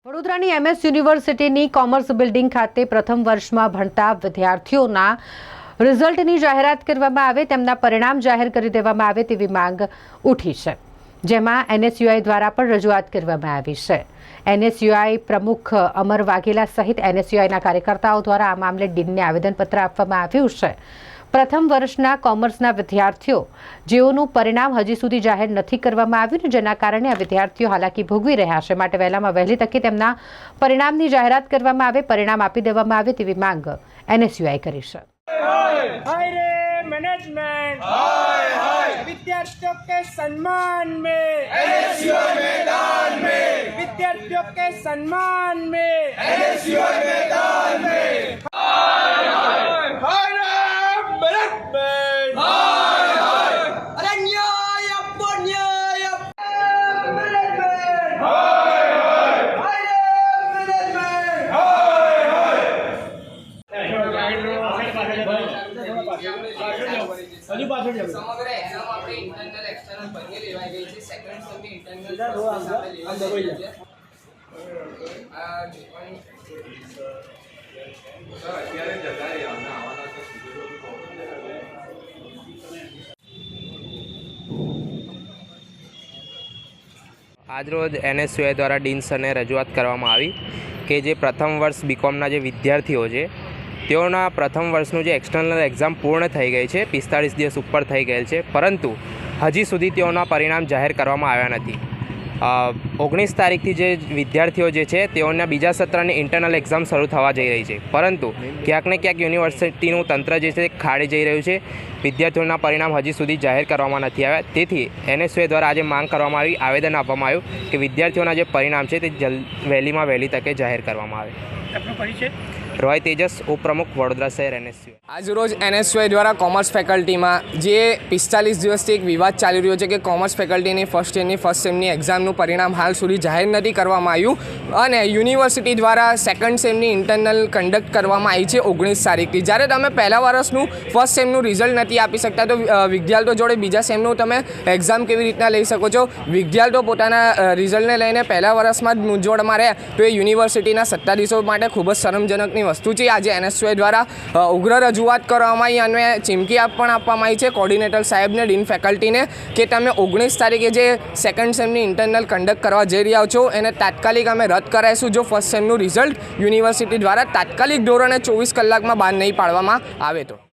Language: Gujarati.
વડોદરાની MS યુનિવર્સિટીની કોમર્સ બિલ્ડિંગ ખાતે પ્રથમ વર્ષમાં ભણતા વિદ્યાર્થીઓના રિઝલ્ટની જાહેરાત કરવામાં આવે, તેમના પરિણામ જાહેર કરી દેવામાં આવે તેવી માંગ ઉઠી છે, જેમાં NSUI દ્વારા પણ રજૂઆત કરવામાં આવી છે। NSUI પ્રમુખ અમર વાઘેલા સહિત NSUIના કાર્યકર્તાઓ દ્વારા આ મામલે ડીનને આવેદનપત્ર આપવામાં આવ્યું છે। પ્રથમ વર્ષના કોમર્સના વિદ્યાર્થીઓ જેઓનું પરિણામ હજી સુધી જાહેર નથી કરવામાં આવ્યું, જેના કારણે આ વિદ્યાર્થીઓ હાલાકી ભોગવી રહ્યા છે, માટે વહેલામાં વહેલી તકે તેમના પરિણામની જાહેરાત કરવામાં આવે, પરિણામ આપી દેવામાં આવે તેવી માંગ NSUI કરી છે। मैनेजमेंट विद्यार्थियों के सम्मान में NSUI मैदान में, विद्यार्थियों के सम्मान में NSUI मैदान में, मैनेजमेंट अरे न्याय आपको न्याय मैनेजमेंट સમગ્ર એક્ઝામ આપણે ઇન્ટરનલ એક્સટર્નલ બંને લેવાઈ ગઈ છે। સેકન્ડ સેમની ઇન્ટરનલ આપણે લેવાઈ ગઈ છે। આ જે પણ સર અત્યારે જતા રહ્યા આવવાના આજરોજ NSUI દ્વારા ડીન સરને રજૂઆત કરવામાં આવી કે જે પ્રથમ વર્ષ બીકોમના જે વિદ્યાર્થીઓ છે તેઓના પ્રથમ વર્ષનું જે એક્સટર્નલ એક્ઝામ પૂર્ણ થઈ ગઈ છે, 45 દિવસ ઉપર થઈ ગયેલ છે, પરંતુ હજી સુધી તેઓના પરિણામ જાહેર કરવામાં આવ્યા નથી। 19 તારીખથી જે વિદ્યાર્થીઓ જે છે તેઓના બીજા સત્રની ઇન્ટરનલ એક્ઝામ શરૂ થવા જઈ રહી છે, પરંતુ ક્યાંક ને ક્યાંક યુનિવર્સિટીનું તંત્ર જે છે ખાડે જઈ રહ્યું છે। વિદ્યાર્થીઓના પરિણામ હજી સુધી જાહેર કરવામાં નથી આવ્યા, તેથી NSUI દ્વારા આજે માંગ કરવામાં આવી, આવેદન આપવામાં આવ્યું કે વિદ્યાર્થીઓના જે પરિણામ છે તે વહેલીમાં વહેલી તકે જાહેર કરવામાં આવે। રોય તેજસ, ઉપપ્રમુખ, વડોદરા શહેર NSUI। આજરોજ NSUI દ્વારા કોમર્સ ફેકલ્ટીમાં જે 45 દિવસથી એક વિવાદ ચાલી રહ્યો છે કે કોમર્સ ફેકલ્ટીની ફર્સ્ટ સેમની એક્ઝામનું પરિણામ હાલ સુધી જાહેર નથી કરવામાં આવ્યું, અને યુનિવર્સિટી દ્વારા સેકન્ડ સેમની ઇન્ટરનલ કન્ડક્ટ કરવામાં આવી છે 19 તારીખથી। જ્યારે તમે પહેલા વર્ષનું ફર્સ્ટ સેમનું રિઝલ્ટ નથી આપી શકતા, તો વિદ્યાર્થીઓ જોડે બીજા સેમનું તમે એક્ઝામ કેવી રીતના લઈ શકો છો? વિદ્યાર્થીઓ પોતાના રિઝલ્ટને લઈને પહેલા વર્ષમાં જ મૂંઝવણમાં રહે તો એ યુનિવર્સિટીના સત્તાધીશો માટે ખૂબ જ શરમજનકની વસ્તુ છે। આજે NSUI દ્વારા ઉગ્ર રજૂઆત કરવામાં આવી અને ચીમકી પણ આપવામાં આવી છે કોર્ડિનેટર સાહેબને, ડીન ફેકલ્ટીને, કે તમે 19 તારીખે જે સેકન્ડ સેમની ઇન્ટરનલ કન્ડક્ટ કરવા જઈ રહ્યા છો એને તાત્કાલિક અમે રદ કરાવીશું જો ફર્સ્ટ સેમનું રિઝલ્ટ યુનિવર્સિટી દ્વારા તાત્કાલિક ધોરણે 24 કલાકમાં બહાર નહીં પાડવામાં આવે તો।